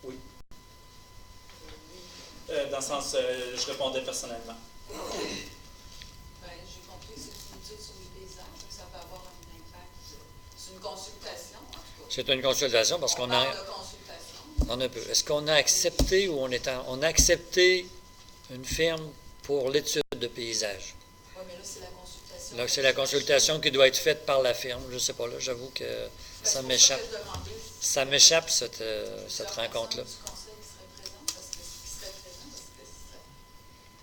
Oui. Dans le sens, je répondais personnellement. J'ai compris que c'est une étude sur les paysages, donc ça peut avoir un impact. C'est une consultation, en tout cas. C'est une consultation parce qu'on On parle a... de consultation. On a peu. Est-ce qu'on a accepté ou on a accepté une firme pour l'étude de paysage? Oui, mais là, c'est la consultation. Là, c'est la consultation qui doit être faite par la firme. Je ne sais pas, là, j'avoue que ça m'échappe. Ça m'échappe, cette rencontre-là. Du conseil qui serait présent, parce que ce qui serait présent, parce que ce serait...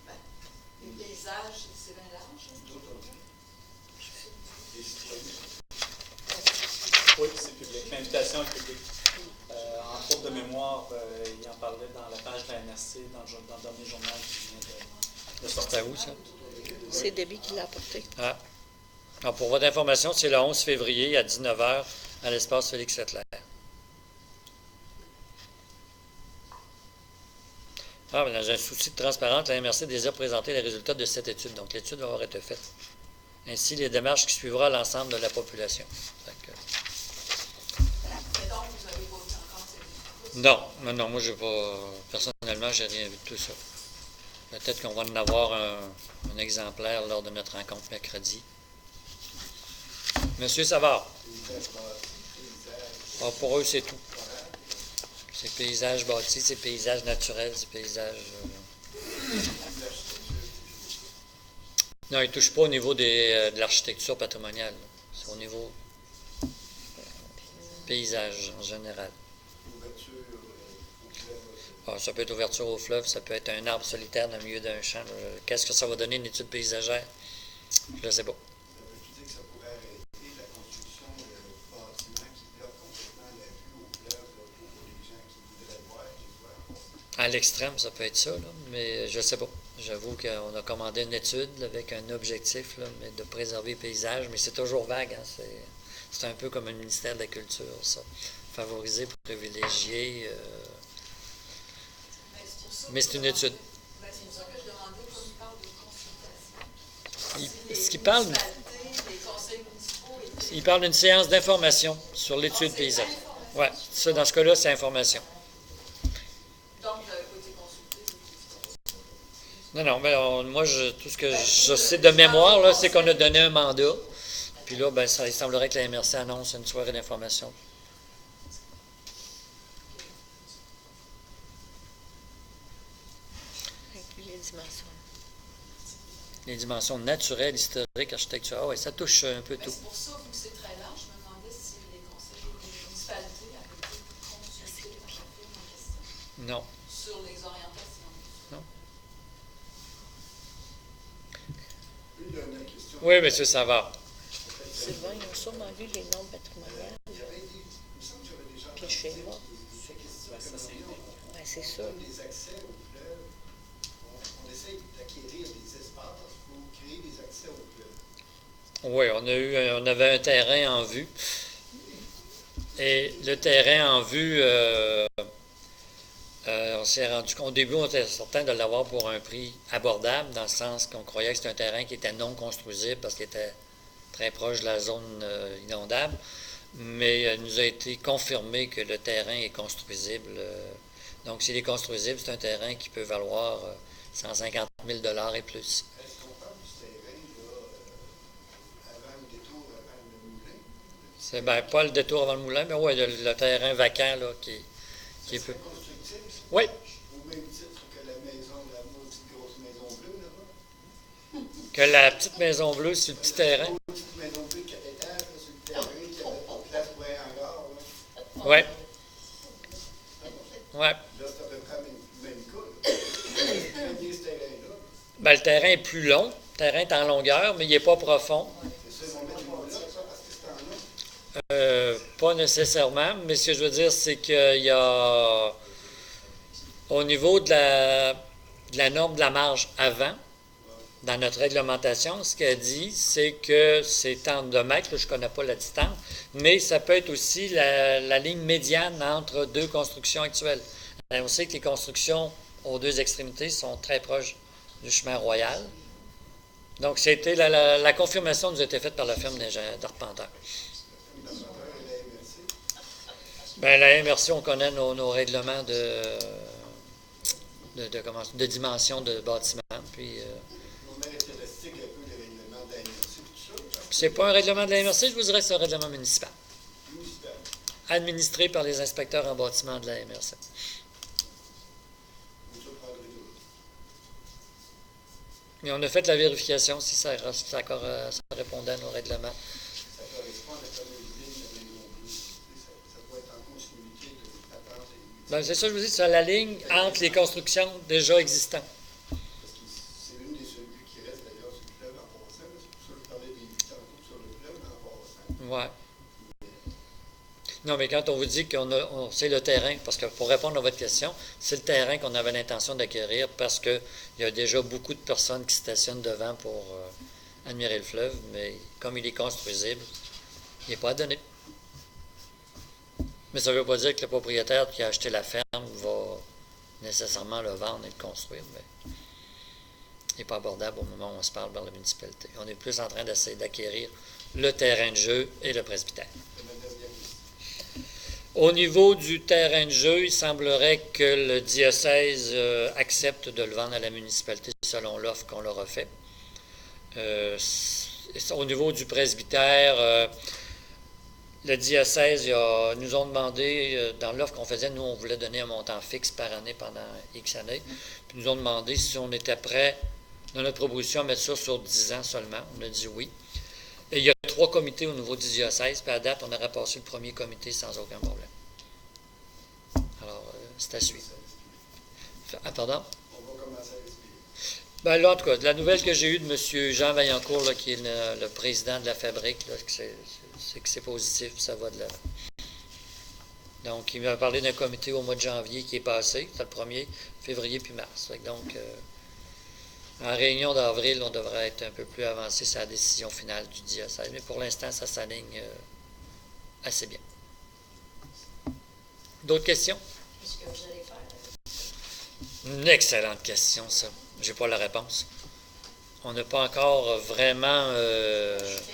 Ben, les paysages, c'est bien large. Oui, c'est public. L'invitation est publique. Entre autres de mémoire, il en parlait dans la page de la MRC, dans le dernier journal qui vient de sortir. C'est où, ça? C'est Debbie qui l'a apporté. Ah. Alors, pour votre information, c'est le 11 février à 19h à l'espace Félix Settler. Ah, dans un souci de transparence, la MRC désire présenter les résultats de cette étude. Donc, l'étude va avoir été faite. Ainsi, les démarches qui suivra l'ensemble de la population. Mais donc, vous avez voté encore cette Non, moi, j'ai pas. Personnellement, j'ai rien vu de tout ça. Peut-être qu'on va en avoir un exemplaire lors de notre rencontre mercredi. Monsieur Savard. Ah, pour eux, c'est tout. C'est paysages bâtis, c'est paysages naturels, c'est paysages. Non, ils ne touchent pas au niveau de l'architecture patrimoniale. C'est au niveau paysage en général. Ah, ça peut être ouverture au fleuve, ça peut être un arbre solitaire dans le milieu d'un champ. Qu'est-ce que ça va donner une étude paysagère? Je ne sais pas. Tu dis que ça pourrait arrêter la construction de bâtiments qui bloquent complètement la vue au fleuve pour les gens qui voudraient voir, À l'extrême, ça peut être ça, là, mais je ne sais pas. J'avoue qu'on a commandé une étude là, avec un objectif là, mais de préserver le paysage, mais c'est toujours vague. Hein, c'est un peu comme un ministère de la Culture, ça. Favoriser, privilégier. Mais c'est une étude. Ben, c'est pour ça que je demandais quand il parle de consultation. Ce qu'il parle, Les conseils municipaux et tout. il parle d'une séance d'information sur l'étude paysanne. Oui, ça, dans ce cas-là, c'est information. Donc, vous n'avez pas été consulté. Non, mais moi, tout ce que je sais de mémoire, là, c'est qu'on a donné un mandat. Puis là, ben, il semblerait que la MRC annonce une soirée d'information. Les dimensions. Les dimensions naturelles, historiques, architecturales, oui, ça touche un peu Ben, tout. c'est pour ça, vu que c'est très large, je me demandais si les conseils, les municipalités avaient été consultés par la firme en question Non. sur les orientations. Non. Une dernière question. Oui, monsieur Savard. Sylvain, ils ont sûrement vu les normes patrimoniales. Il y avait dit, il me semble que j'avais déjà Puis le schéma. ces questions Ça, c'est Ben, c'est ça. les accès au fleuve, on essaye d'acquérir des espaces pour créer des accès au fleuve. Oui, on avait un terrain en vue. Et le terrain en vue, on s'est rendu compte, au début, on était certain de l'avoir pour un prix abordable, dans le sens qu'on croyait que c'était un terrain qui était non construisible parce qu'il était très proche de la zone inondable. Mais il nous a été confirmé que le terrain est construisible. Donc, s'il est construisible, c'est un terrain qui peut valoir 150 000 $ et plus. Est-ce qu'on parle du terrain là, avant le détour, avant le moulin? C'est bien pas le détour avant le moulin, mais oui, le terrain vacant là, qui peut. Constructible? Oui, Au même titre que la maison, la maudite grosse maison bleue là-bas? que la petite maison bleue sur le petit terrain. La petite maison bleue de 4 étages là, sur le terrain, qui avait pas de place pour un hangar. Là. Oui. Oui. Là, c'est à peu près le même cas. Là. Très bien ce terrain-là. Ben, le terrain est plus long. Le terrain est en longueur, mais il n'est pas profond. C'est ça, ils vont mettre une là, ça, parce que c'est en là. Pas nécessairement, mais ce que je veux dire, c'est qu'il y a, au niveau de la norme de la marge avant, dans notre réglementation, ce qu'elle dit, c'est que c'est tant de mètres, là, je ne connais pas la distance, mais ça peut être aussi la ligne médiane entre deux constructions actuelles. On sait que les constructions aux deux extrémités sont très proches du chemin royal. Donc, c'était la confirmation nous a été faite par la firme d'arpenteurs. Bien, la MRC, on connaît nos règlements de dimension de bâtiment. Puis, Caractéristique un peu le règlement de la MRC, tout ça. c'est pas un règlement de la MRC, je vous dirais que c'est un règlement municipal. Municipal. administré par les inspecteurs en bâtiment de la MRC. Mais on a fait la vérification si ça répondait à nos règlements. Ça correspond à la fameuse ligne de Raymond Bleu. Ça doit être en continuité de l'attente et Ben, c'est ça, je vous dis, c'est la ligne entre les constructions déjà existantes. parce que c'est l'une des cellules qui reste d'ailleurs sur le fleuve en passant. C'est pour ça que je parlais des vues tantôt sur le fleuve en passant. Ouais. Non, mais quand on vous dit c'est le terrain, parce que pour répondre à votre question, c'est le terrain qu'on avait l'intention d'acquérir parce qu'il y a déjà beaucoup de personnes qui stationnent devant pour admirer le fleuve, mais comme il est construisible, il n'est pas à donner. Mais ça ne veut pas dire que le propriétaire qui a acheté la ferme va nécessairement le vendre et le construire, mais il n'est pas abordable au moment où on se parle par la municipalité. On est plus en train d'essayer d'acquérir le terrain de jeu et le presbytère. Au niveau du terrain de jeu, il semblerait que le diocèse accepte de le vendre à la municipalité selon l'offre qu'on leur a fait. Au niveau du presbytère, le diocèse nous ont demandé, dans l'offre qu'on faisait, nous on voulait donner un montant fixe par année pendant X années, puis nous ont demandé si on était prêt, dans notre proposition, à mettre ça sur 10 ans seulement. On a dit oui. Et il y a 3 comités au niveau du diocèse, puis à date, on aurait passé le premier comité sans aucun problème. Alors, c'est à suivre. Ah, pardon? On va commencer à respirer. Ben là, en tout cas, la nouvelle que j'ai eue de M. Jean Vaillancourt, là, qui est le président de la fabrique, là, c'est que c'est positif, ça va de l'avant. Donc, il m'a parlé d'un comité au mois de janvier qui est passé, c'était le 1er février puis mars. Donc, en réunion d'avril, on devrait être un peu plus avancé sur la décision finale du diocèse. Mais pour l'instant, ça s'aligne assez bien. D'autres questions? Qu'est-ce que vous allez faire? Une excellente question, ça. Je n'ai pas la réponse. On n'a pas encore vraiment...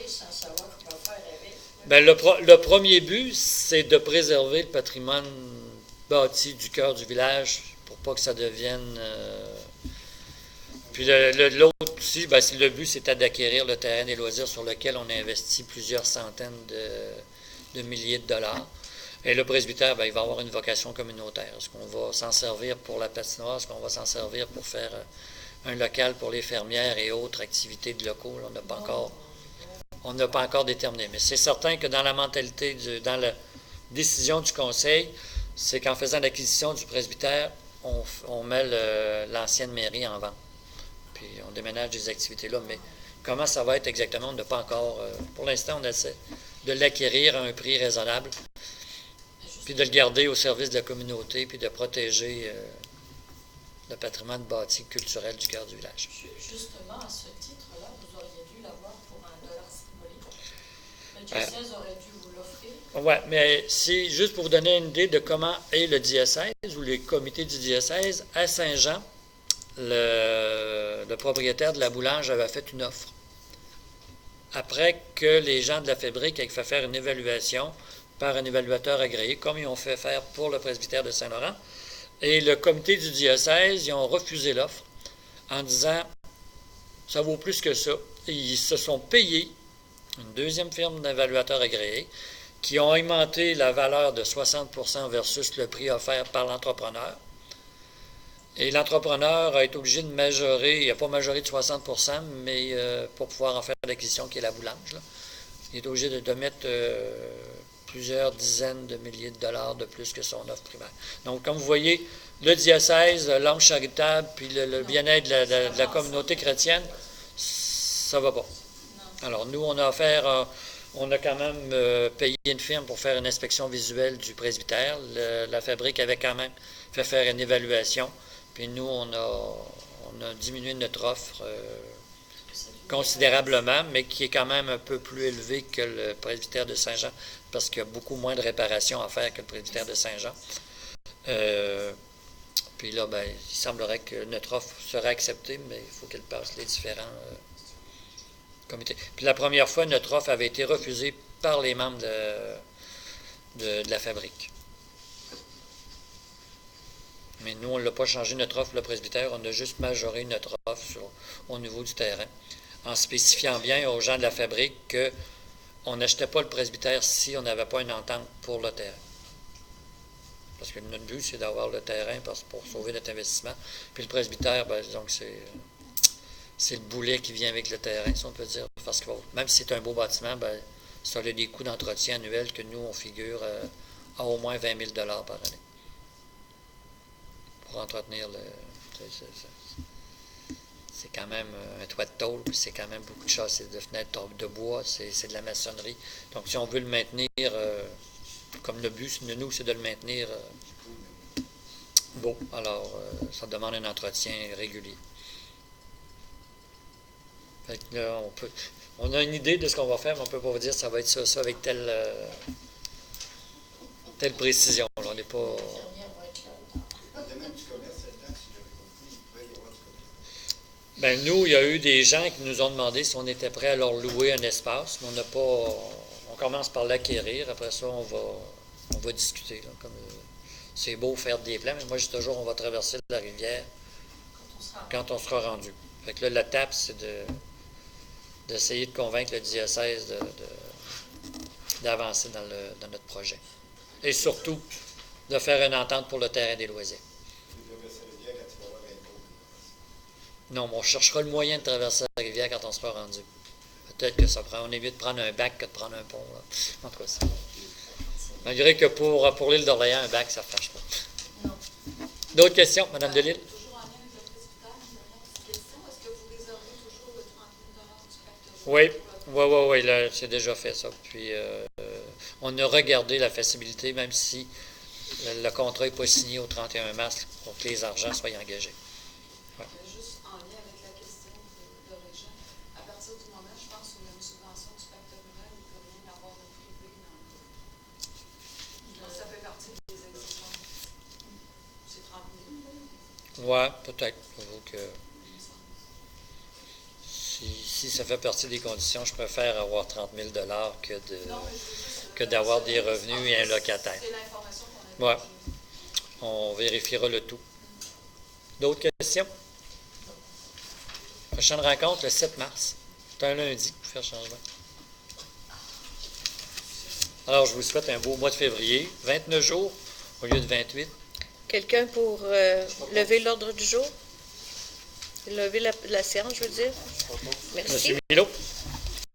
Sans savoir qu'on va faire avec. Ben, le premier but, c'est de préserver le patrimoine bâti du cœur du village pour pas que ça devienne... Puis l'autre aussi, ben, le but, c'était d'acquérir le terrain des loisirs sur lequel on a investi plusieurs centaines de milliers de dollars. Et le presbytère, ben, il va avoir une vocation communautaire. Est-ce qu'on va s'en servir pour la patinoire? Est-ce qu'on va s'en servir pour faire un local pour les fermières et autres activités de locaux? Là, on n'a pas encore déterminé. Mais c'est certain que dans la mentalité, dans la décision du conseil, c'est qu'en faisant l'acquisition du presbytère, on met l'ancienne mairie en vente. Puis on déménage des activités là. Mais comment ça va être exactement, on n'a pas encore... pour l'instant, on essaie de l'acquérir à un prix raisonnable, puis de le garder au service de la communauté, puis de protéger le patrimoine bâti culturel du cœur du village. Justement, à ce titre-là, vous auriez dû l'avoir pour $1 symbolique. Le diocèse aurait dû vous l'offrir. Oui, mais c'est juste pour vous donner une idée de comment est le diocèse ou les comités du diocèse. À Saint-Jean, le propriétaire de la boulange avait fait une offre. Après que les gens de la fabrique aient fait faire une évaluation par un évaluateur agréé, comme ils ont fait faire pour le presbytère de Saint-Laurent, et le comité du diocèse, ils ont refusé l'offre en disant « ça vaut plus que ça ». Et ils se sont payés une deuxième firme d'évaluateurs agréés qui ont augmenté la valeur de 60% versus le prix offert par l'entrepreneur. Et l'entrepreneur a été obligé de majorer, il n'a pas majoré de 60%, mais pour pouvoir en faire l'acquisition qui est la boulange, là. Il est obligé de mettre plusieurs dizaines de milliers de dollars de plus que son offre primaire. Donc, comme vous voyez, le diocèse, l'âme charitable, puis le bien-être de la communauté chrétienne, ça ne va pas. Alors, nous, on a quand même payé une firme pour faire une inspection visuelle du presbytère. La fabrique avait quand même fait faire une évaluation. Puis nous, on a diminué notre offre considérablement, mais qui est quand même un peu plus élevée que le presbytère de Saint-Jean, parce qu'il y a beaucoup moins de réparations à faire que le presbytère de Saint-Jean. Puis là, ben, il semblerait que notre offre serait acceptée, mais il faut qu'elle passe les différents comités. Puis la première fois, notre offre avait été refusée par les membres de la fabrique. Mais nous, on n'a pas changé notre offre, le presbytère, on a juste majoré notre offre au niveau du terrain, en spécifiant bien aux gens de la fabrique on n'achetait pas le presbytère si on n'avait pas une entente pour le terrain. Parce que notre but, c'est d'avoir le terrain pour sauver notre investissement. Puis le presbytère, ben, donc c'est le boulet qui vient avec le terrain, si on peut dire. Parce que même si c'est un beau bâtiment, ben, ça a des coûts d'entretien annuels que nous, on figure à au moins 20 000 $ par année. Pour entretenir le... C'est quand même un toit de tôle, puis c'est quand même beaucoup de chasses de fenêtres de bois, c'est de la maçonnerie. Donc, si on veut le maintenir, comme le but de nous, c'est de le maintenir beau, alors ça demande un entretien régulier. Fait que là, on a une idée de ce qu'on va faire, mais on ne peut pas vous dire ça va être ça avec telle précision. Là, on n'est pas... Ben, nous, il y a eu des gens qui nous ont demandé si on était prêt à leur louer un espace, mais on n'a pas. On commence par l'acquérir. Après ça, on va discuter. Là, comme c'est beau faire des plans, mais moi, je dis toujours, on va traverser la rivière quand on sera rendu. Fait que là, la tape, c'est d'essayer de convaincre le diocèse d'avancer dans notre projet. Et surtout, de faire une entente pour le terrain des loisirs. Non, mais on cherchera le moyen de traverser la rivière quand on sera rendu. Peut-être que ça prend. On évite de prendre un bac que de prendre un pont. Là. En tout cas, ça. Malgré que pour l'île d'Orléans, un bac, ça ne fâche pas. Non. D'autres questions, Mme Delisle? Toujours en lien avec le presbytère, une dernière petite question. Est-ce que vous réservez toujours le 30 000 du pacte? Oui, là, c'est déjà fait ça. Puis, on a regardé la faisabilité, même si le contrat n'est pas signé au 31 mars, pour que les argents soient engagés. Ouais. Juste en lien avec la question de Régent, à partir du moment, je pense, où il y a une subvention du pacte rural, il ne peut rien avoir de privé dans le... Ça fait partie des exigences. C'est 30 000. Oui, peut-être. J'avoue que si ça fait partie des conditions, je préfère avoir 30 000 $ que d'avoir des revenus et un locataire. C'est l'information qu'on a. Oui. On vérifiera le tout. D'autres questions? Prochaine rencontre, le 7 mars. C'est un lundi pour faire changement. Alors, je vous souhaite un beau mois de février. 29 jours au lieu de 28. Quelqu'un pour lever l'ordre du jour? Lever la séance, je veux dire. Merci. Monsieur Milot.